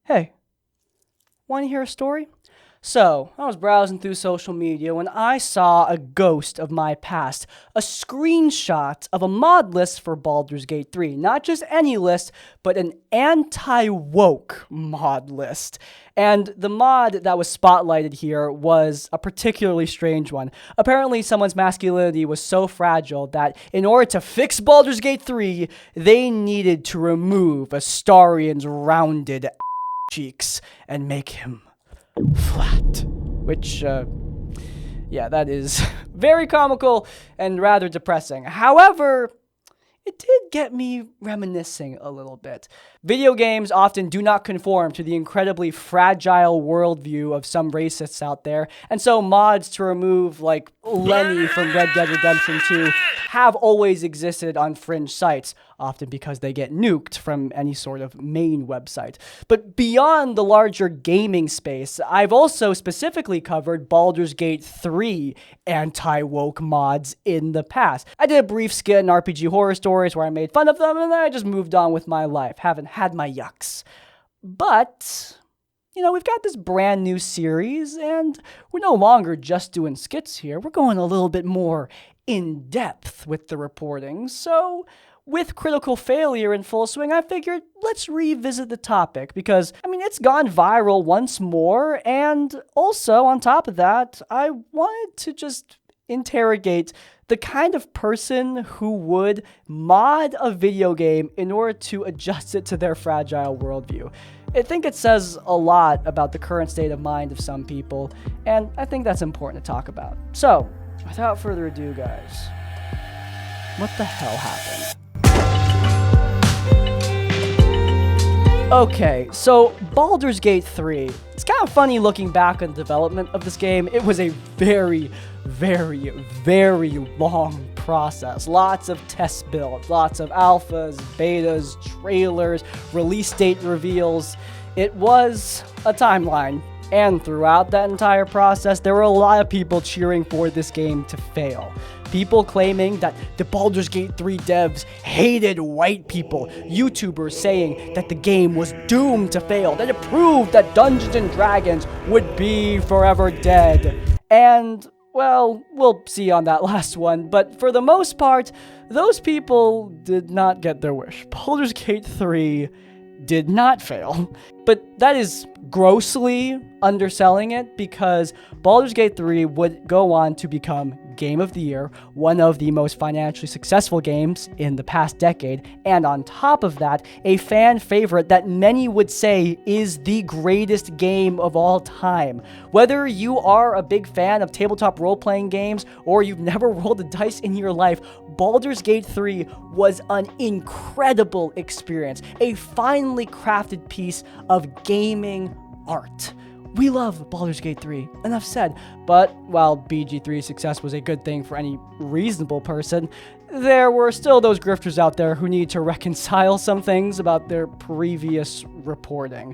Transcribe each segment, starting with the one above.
Hey, want to hear a story? So, I was browsing through social media when I saw a ghost of my past, a screenshot of a mod list for Baldur's Gate 3. Not just any list, but an anti-woke mod list. And the mod that was spotlighted here was a particularly strange one. Apparently, someone's masculinity was so fragile that in order to fix Baldur's Gate 3, they needed to remove Astarion's rounded cheeks and make him flat, which, that is very comical and rather depressing. However, it did get me reminiscing a little bit. Video games often do not conform to the incredibly fragile worldview of some racists out there, and so mods to remove, like, Lenny from Red Dead Redemption 2 have always existed on fringe sites, often because they get nuked from any sort of main website. But beyond the larger gaming space, I've also specifically covered Baldur's Gate 3 anti-woke mods in the past. I did a brief skit in RPG Horror Stories where I made fun of them, and then I just moved on with my life. Haven't had my yucks. But we've got this brand new series, and we're no longer just doing skits here. We're going a little bit more in depth with the reporting. So, with critical failure in full swing, I figured let's revisit the topic because, it's gone viral once more. And also, on top of that, I wanted to just interrogate the kind of person who would mod a video game in order to adjust it to their fragile worldview. I think it says a lot about the current state of mind of some people, and I think that's important to talk about. So, without further ado, guys, what the hell happened? Okay, so Baldur's Gate 3. It's kind of funny looking back on the development of this game. It was a very, very, very long process. Lots of test builds, lots of alphas, betas, trailers, release date reveals. It was a timeline. And throughout that entire process, there were a lot of people cheering for this game to fail. People claiming that the Baldur's Gate 3 devs hated white people. YouTubers saying that the game was doomed to fail. That it proved that Dungeons & Dragons would be forever dead. And, well, we'll see on that last one. But for the most part, those people did not get their wish. Baldur's Gate 3 did not fail. But that is grossly underselling it because Baldur's Gate 3 would go on to become Game of the Year, one of the most financially successful games in the past decade, and on top of that, a fan favorite that many would say is the greatest game of all time. Whether you are a big fan of tabletop role-playing games or you've never rolled a dice in your life, Baldur's Gate 3 was an incredible experience, a finely crafted piece of gaming art. We love Baldur's Gate 3, enough said, but while BG3's success was a good thing for any reasonable person, there were still those grifters out there who need to reconcile some things about their previous reporting.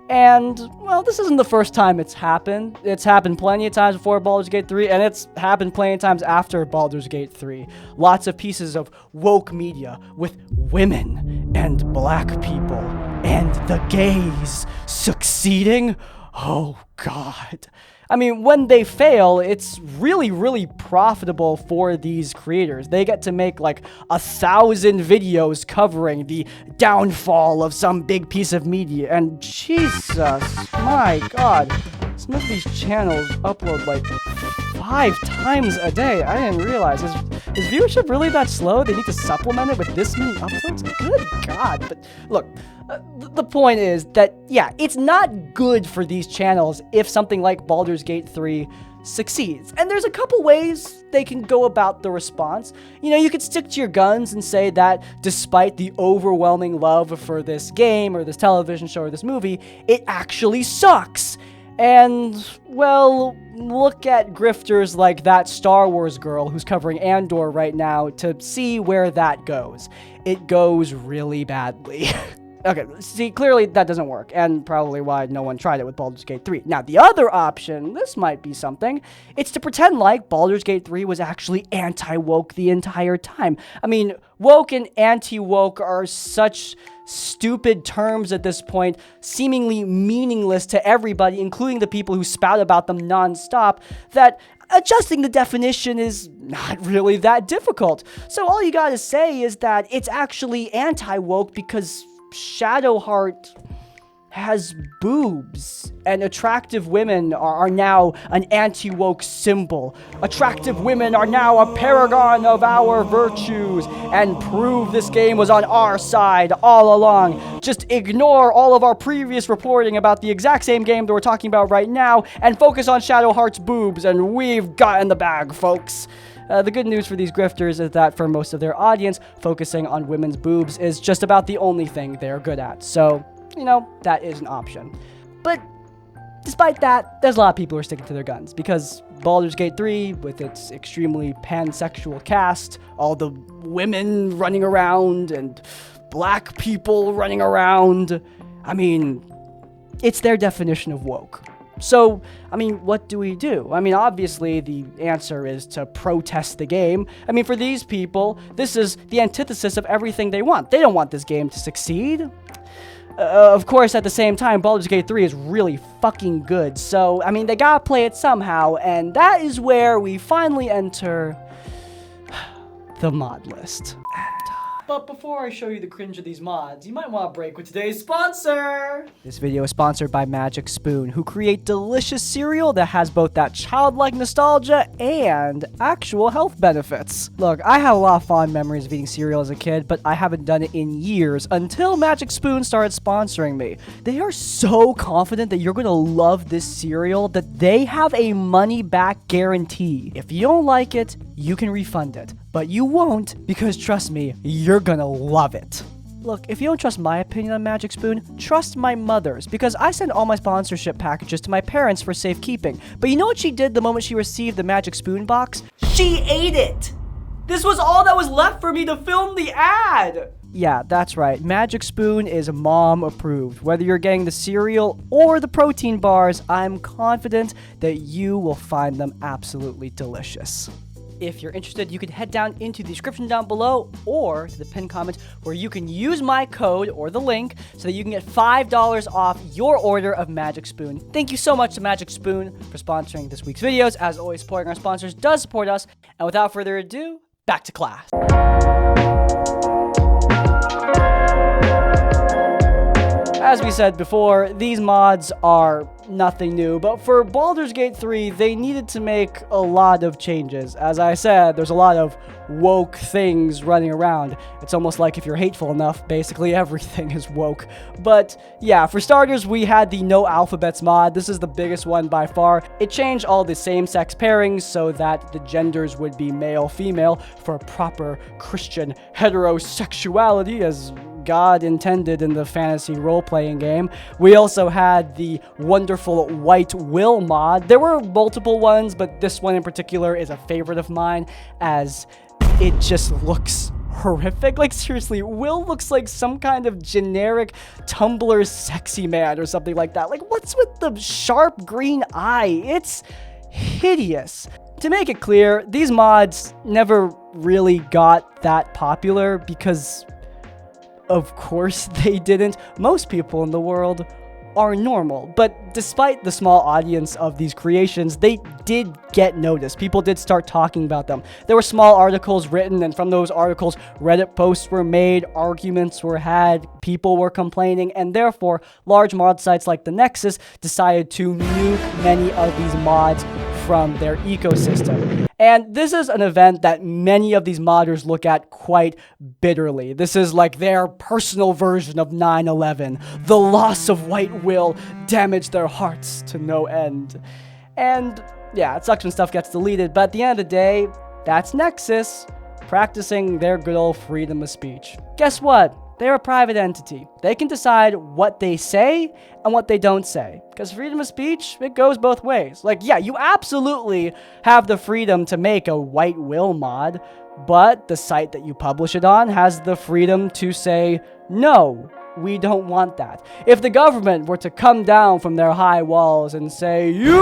And, well, this isn't the first time it's happened. It's happened plenty of times before Baldur's Gate 3, and it's happened plenty of times after Baldur's Gate 3. Lots of pieces of woke media with women and black people and the gays succeeding. Oh, God. When they fail, it's really, really profitable for these creators. They get to make 1,000 videos covering the downfall of some big piece of media. And Jesus, my God, some of these channels upload 5 times a day. I didn't realize. Is viewership really that slow? They need to supplement it with this many uploads? Good God. But look, the point is that, it's not good for these channels if something like Baldur's Gate 3 succeeds. And there's a couple ways they can go about the response. You could stick to your guns and say that despite the overwhelming love for this game or this television show or this movie, it actually sucks. And, well, look at grifters like that Star Wars girl who's covering Andor right now to see where that goes. It goes really badly. Okay, see, clearly that doesn't work, and probably why no one tried it with Baldur's Gate 3. Now, the other option, this might be something, it's to pretend like Baldur's Gate 3 was actually anti-woke the entire time. I mean, woke and anti-woke are such stupid terms at this point, seemingly meaningless to everybody, including the people who spout about them nonstop, that adjusting the definition is not really that difficult. So all you gotta say is that it's actually anti-woke because Shadowheart has boobs, and attractive women are now an anti-woke symbol. Attractive women are now a paragon of our virtues, and prove this game was on our side all along. Just ignore all of our previous reporting about the exact same game that we're talking about right now, and focus on Shadowheart's boobs, and we've gotten the bag, folks. The good news for these grifters is that for most of their audience, focusing on women's boobs is just about the only thing they're good at. So, you know, that is an option. But despite that, there's a lot of people who are sticking to their guns, because Baldur's Gate 3, with its extremely pansexual cast, all the women running around and black people running around, I mean, it's their definition of woke. So, I mean, what do we do? I mean, obviously, the answer is to protest the game. I mean, for these people, this is the antithesis of everything they want. They don't want this game to succeed. Of course, at the same time, Baldur's Gate 3 is really fucking good. So, I mean, they gotta play it somehow, and that is where we finally enter the mod list. But before I show you the cringe of these mods, you might want to break with today's sponsor! This video is sponsored by Magic Spoon, who create delicious cereal that has both that childlike nostalgia and actual health benefits. Look, I have a lot of fond memories of eating cereal as a kid, but I haven't done it in years until Magic Spoon started sponsoring me. They are so confident that you're gonna love this cereal that they have a money-back guarantee. If you don't like it, you can refund it. But you won't, because trust me, you're gonna love it. Look, if you don't trust my opinion on Magic Spoon, trust my mother's, because I send all my sponsorship packages to my parents for safekeeping. But you know what she did the moment she received the Magic Spoon box? She ate it! This was all that was left for me to film the ad! Yeah, that's right. Magic Spoon is mom approved. Whether you're getting the cereal or the protein bars, I'm confident that you will find them absolutely delicious. If you're interested, you can head down into the description down below or to the pinned comment where you can use my code or the link so that you can get $5 off your order of Magic Spoon. Thank you so much to Magic Spoon for sponsoring this week's videos. As always, supporting our sponsors does support us. And without further ado, back to class. As we said before, these mods are nothing new, but for Baldur's Gate 3, they needed to make a lot of changes. As I said, there's a lot of woke things running around. It's almost like if you're hateful enough, basically everything is woke. But yeah, for starters, we had the No Alphabets mod. This is the biggest one by far. It changed all the same-sex pairings so that the genders would be male-female for proper Christian heterosexuality, as God intended in the fantasy role-playing game. We also had the wonderful White Will mod. There were multiple ones, but this one in particular is a favorite of mine, as it just looks horrific. Like, seriously, Will looks like some kind of generic Tumblr sexy man or something like that. Like, what's with the sharp green eye? It's hideous. To make it clear, these mods never really got that popular because of course they didn't. Most people in the world are normal, but despite the small audience of these creations, they did get noticed. People did start talking about them. There were small articles written, and from those articles, Reddit posts were made, arguments were had, people were complaining, and therefore, large mod sites like the Nexus decided to nuke many of these mods from their ecosystem. And this is an event that many of these modders look at quite bitterly. This is like their personal version of 9/11. The loss of White Will damaged their hearts to no end. And yeah, it sucks when stuff gets deleted, but at the end of the day, that's Nexus practicing their good old freedom of speech. Guess what? They're a private entity. They can decide what they say and what they don't say. Because freedom of speech, it goes both ways. Like, yeah, you absolutely have the freedom to make a White Will mod, but the site that you publish it on has the freedom to say, no, We don't want that. If the government were to come down from their high walls and say, "You,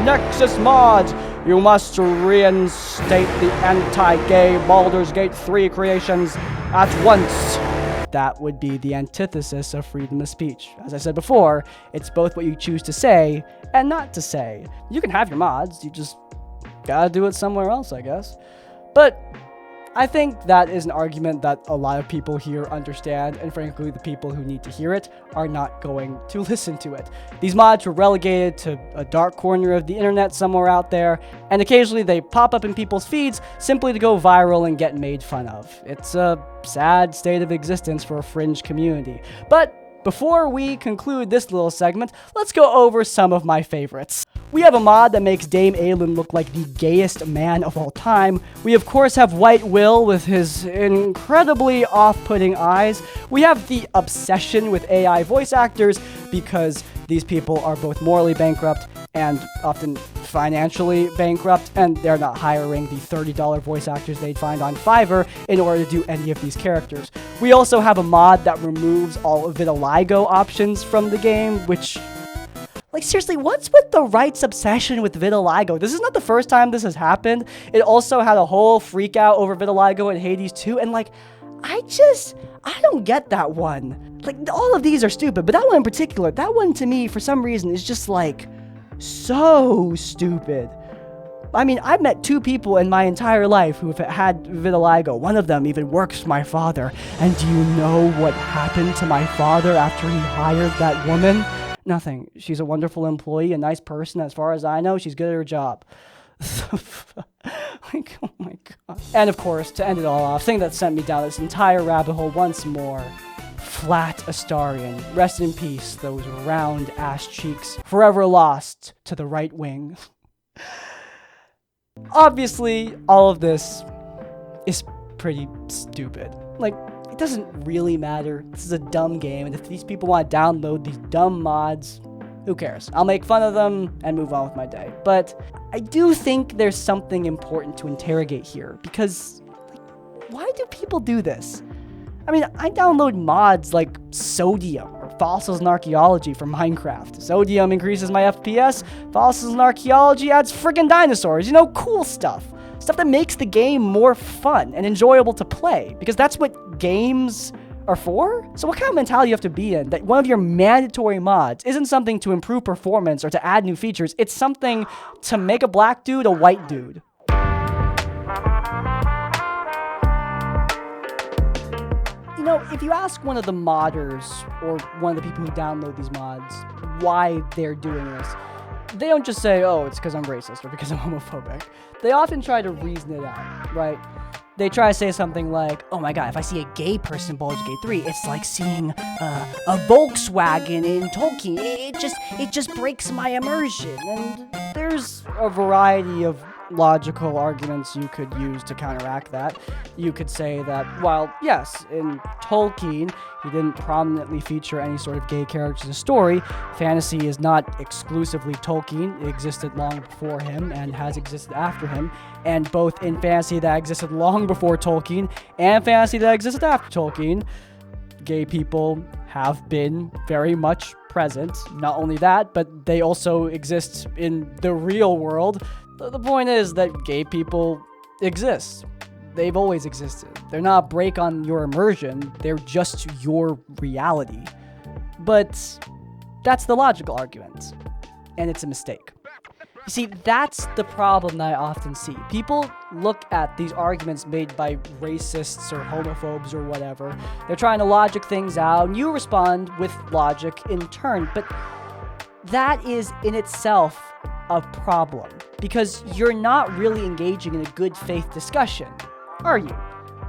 Nexus mods, you must reinstate the anti-gay Baldur's Gate 3 creations at once," that would be the antithesis of freedom of speech. As I said before, it's both what you choose to say and not to say. You can have your mods, you just gotta do it somewhere else, I guess. But I think that is an argument that a lot of people here understand, and frankly, the people who need to hear it are not going to listen to it. These mods were relegated to a dark corner of the internet somewhere out there, and occasionally they pop up in people's feeds simply to go viral and get made fun of. It's a sad state of existence for a fringe community. But before we conclude this little segment, let's go over some of my favorites. We have a mod that makes Dame Aelin look like the gayest man of all time. We of course have White Will with his incredibly off-putting eyes. We have the obsession with AI voice actors because these people are both morally bankrupt and often financially bankrupt, and they're not hiring the $30 voice actors they'd find on Fiverr in order to do any of these characters. We also have a mod that removes all of vitiligo options from the game, which... like, seriously, what's with the right's obsession with vitiligo? This is not the first time this has happened. It also had a whole freak out over vitiligo in Hades 2, and like, I don't get that one. Like, all of these are stupid, but that one in particular, that one to me, for some reason, is just like, so stupid. I mean, I've met 2 people in my entire life who have had vitiligo. One of them even works for my father. And do you know what happened to my father after he hired that woman? Nothing. She's a wonderful employee, a nice person. As far as I know, she's good at her job. Like, oh my god. And of course, to end it all off, thing that sent me down this entire rabbit hole once more. Flat Astarion. Rest in peace, those round ass cheeks. Forever lost to the right wing. Obviously, all of this is pretty stupid. Like, it doesn't really matter. This is a dumb game, and if these people want to download these dumb mods, who cares? I'll make fun of them and move on with my day. But I do think there's something important to interrogate here, because like, why do people do this? I mean, I download mods like Sodium or Fossils and Archaeology for Minecraft. Sodium increases my FPS, Fossils and Archaeology adds friggin' dinosaurs, you know, cool stuff. Stuff that makes the game more fun and enjoyable to play, because that's what games are for? So what kind of mentality you have to be in that one of your mandatory mods isn't something to improve performance or to add new features, it's something to make a black dude a white dude. You know, if you ask one of the modders or one of the people who download these mods why they're doing this, they don't just say, oh, it's because I'm racist or because I'm homophobic. They often try to reason it out, right? They try to say something like, oh my god, if I see a gay person in Baldur's Gate 3, it's like seeing a Volkswagen in Tolkien. It just breaks my immersion. And there's a variety of logical arguments you could use to counteract that. You could say that, while yes, in Tolkien, he didn't prominently feature any sort of gay characters in the story, fantasy is not exclusively Tolkien. It existed long before him and has existed after him. And both in fantasy that existed long before Tolkien and fantasy that existed after Tolkien, gay people have been very much present. Not only that, but they also exist in the real world. The point is that gay people exist. They've always existed. They're not a break on your immersion, they're just your reality. But that's the logical argument, and it's a mistake. You see, that's the problem that I often see. People look at these arguments made by racists or homophobes or whatever. They're trying to logic things out, and you respond with logic in turn. But that is in itself a problem, because you're not really engaging in a good faith discussion, are you?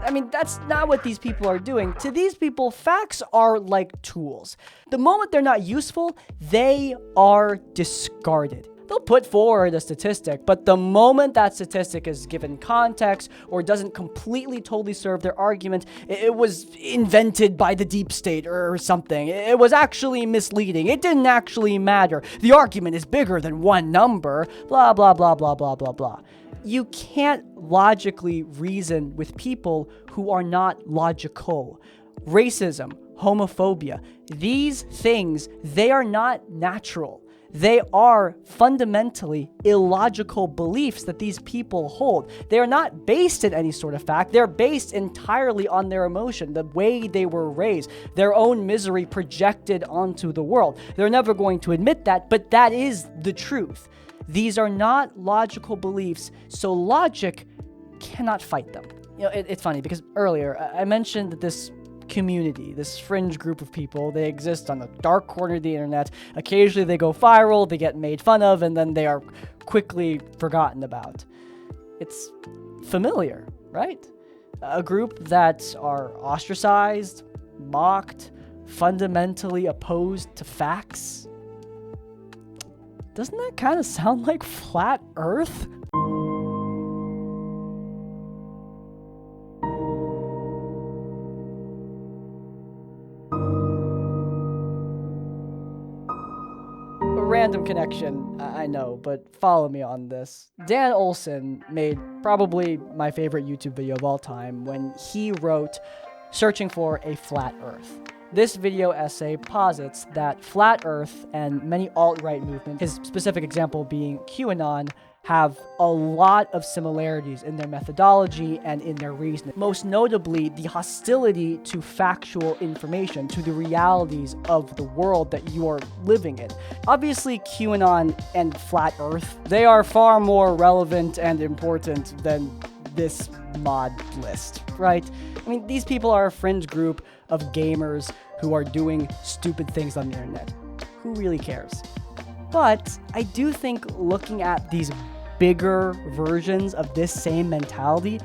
I mean, that's not what these people are doing. To these people, facts are like tools. The moment they're not useful, they are discarded. They'll put forward a statistic, but the moment that statistic is given context or doesn't completely totally serve their argument, it was invented by the deep state or something. It was actually misleading. It didn't actually matter. The argument is bigger than one number. Blah, blah, blah, blah, blah, blah, blah. You can't logically reason with people who are not logical. Racism, homophobia, these things, they are not natural. They are fundamentally illogical beliefs that these people hold. They are not based in any sort of fact. They're based entirely on their emotion, the way they were raised, their own misery projected onto the world. They're never going to admit that, but that is the truth. These are not logical beliefs, so logic cannot fight them. You know, it's funny because earlier I mentioned that this community, this fringe group of people, they exist on the dark corner of the internet. Occasionally they go viral, they get made fun of, and then they are quickly forgotten about. It's familiar, right? A group that are ostracized, mocked, fundamentally opposed to facts. Doesn't that kind of sound like Flat Earth? Random connection, I know, but follow me on this. Dan Olson made probably my favorite YouTube video of all time when he wrote Searching for a Flat Earth. This video essay posits that Flat Earth and many alt-right movements, his specific example being QAnon, have a lot of similarities in their methodology and in their reasoning. Most notably, the hostility to factual information, to the realities of the world that you are living in. Obviously, QAnon and Flat Earth, they are far more relevant and important than this mod list, right? I mean, these people are a fringe group of gamers who are doing stupid things on the internet. Who really cares? But I do think looking at these bigger versions of this same mentality,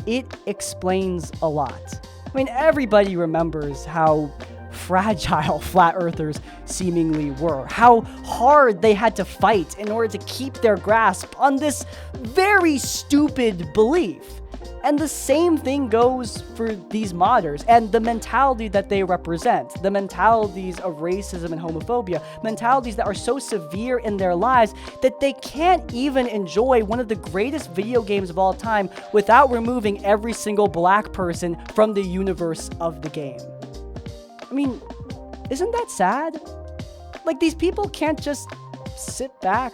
it explains a lot. I mean, everybody remembers how fragile flat earthers seemingly were, how hard they had to fight in order to keep their grasp on this very stupid belief. And the same thing goes for these modders and the mentality that they represent, the mentalities of racism and homophobia, mentalities that are so severe in their lives that they can't even enjoy one of the greatest video games of all time without removing every single black person from the universe of the game. I mean, isn't that sad? Like, these people can't just sit back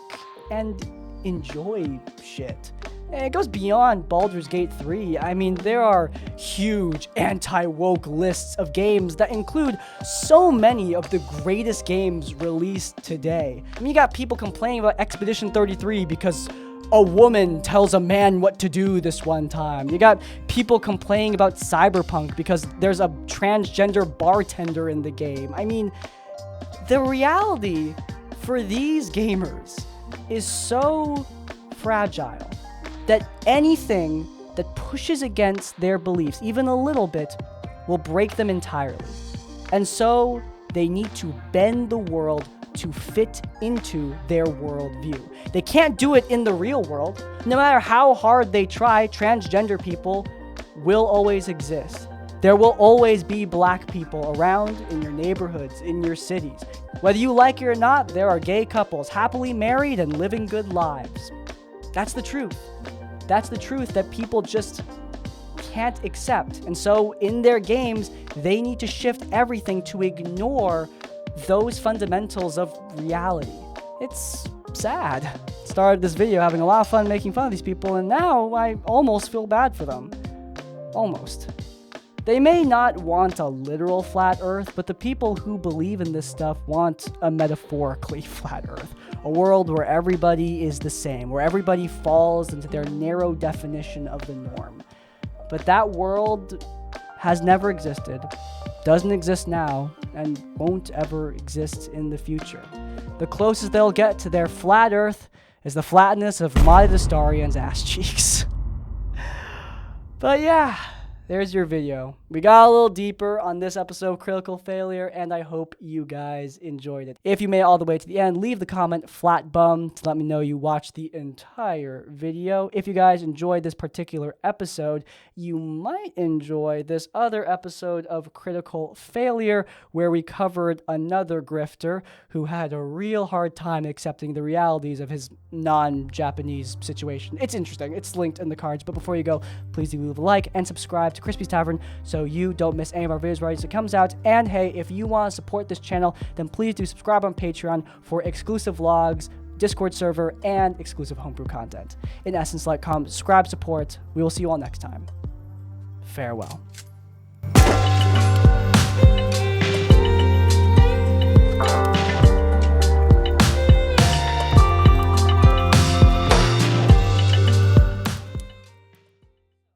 and enjoy shit. And it goes beyond Baldur's Gate 3. I mean, there are huge anti-woke lists of games that include so many of the greatest games released today. I mean, you got people complaining about Expedition 33 because a woman tells a man what to do this one time. You got people complaining about Cyberpunk because there's a transgender bartender in the game. I mean, the reality for these gamers is so fragile that anything that pushes against their beliefs, even a little bit, will break them entirely. And so they need to bend the world to fit into their worldview. They can't do it in the real world. No matter how hard they try, transgender people will always exist. There will always be black people around in your neighborhoods, in your cities. Whether you like it or not, there are gay couples happily married and living good lives. That's the truth. That's the truth that people just can't accept. And so in their games, they need to shift everything to ignore those fundamentals of reality. It's sad. Started this video having a lot of fun making fun of these people, and now I almost feel bad for them. Almost. They may not want a literal flat earth, but the people who believe in this stuff want a metaphorically flat earth. A world where everybody is the same, where everybody falls into their narrow definition of the norm. But that world has never existed, doesn't exist now, and won't ever exist in the future. The closest they'll get to their flat earth is the flatness of Mata Destarian's ass cheeks. But yeah, there's your video. We got a little deeper on this episode of Critical Failure, and I hope you guys enjoyed it. If you made it all the way to the end, leave the comment flat bum to let me know you watched the entire video. If you guys enjoyed this particular episode, you might enjoy this other episode of Critical Failure, where we covered another grifter who had a real hard time accepting the realities of his non-Japanese situation. It's interesting. It's linked in the cards, but before you go, please do leave a like and subscribe to Crispy's Tavern so so you don't miss any of our videos right as it comes out. And hey, if you want to support this channel, then please do subscribe on Patreon for exclusive vlogs, Discord server, and exclusive homebrew content. In essence, like, comment, subscribe, support. We will see you all next time. Farewell.